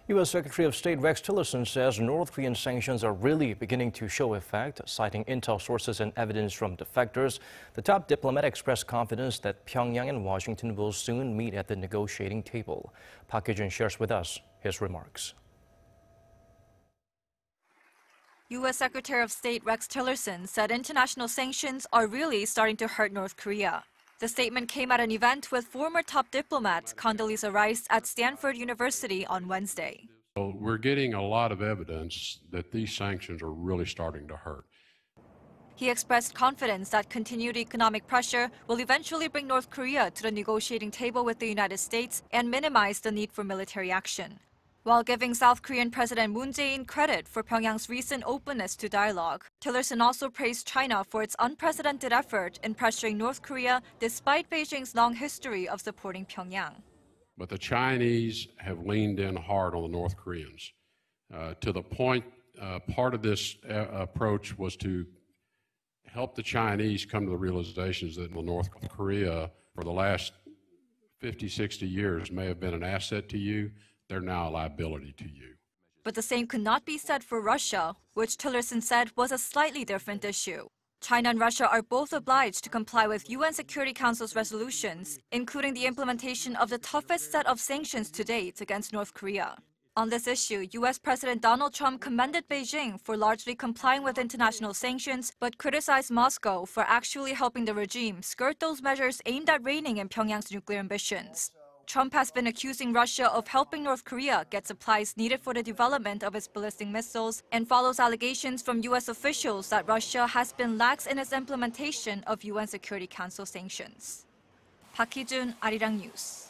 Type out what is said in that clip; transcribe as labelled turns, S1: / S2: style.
S1: U.S. Secretary of State Rex Tillerson says North Korean sanctions are really beginning to show effect. Citing intel sources and evidence from defectors, the top diplomat expressed confidence that Pyongyang and Washington will soon meet at the negotiating table. Hee-jun shares with us his remarks.
S2: U.S. Secretary of State Rex Tillerson said international sanctions are really starting to hurt North Korea. The statement came at an event with former top diplomat Condoleezza Rice at Stanford University on Wednesday.
S3: We're getting a lot of evidence that these sanctions are really starting to hurt.
S2: He expressed confidence that continued economic pressure will eventually bring North Korea to the negotiating table with the United States and minimize the need for military action. While giving South Korean President Moon Jae-in credit for Pyongyang's recent openness to dialogue, Tillerson also praised China for its unprecedented effort in pressuring North Korea despite Beijing's long history of supporting Pyongyang.
S3: But the Chinese have leaned in hard on the North Koreans to the point part of this approach was to help the Chinese come to the realizations that North Korea for the last 50, 60 years may have been an asset to you. They're now a liability to you.
S2: But the same could not be said for Russia, which Tillerson said was a slightly different issue. China and Russia are both obliged to comply with UN Security Council's resolutions, including the implementation of the toughest set of sanctions to date against North Korea. On this issue, U.S. President Donald Trump commended Beijing for largely complying with international sanctions, but criticized Moscow for actually helping the regime skirt those measures aimed at reining in Pyongyang's nuclear ambitions. Trump has been accusing Russia of helping North Korea get supplies needed for the development of its ballistic missiles and follows allegations from U.S. officials that Russia has been lax in its implementation of UN Security Council sanctions. Hee-jun, Arirang News.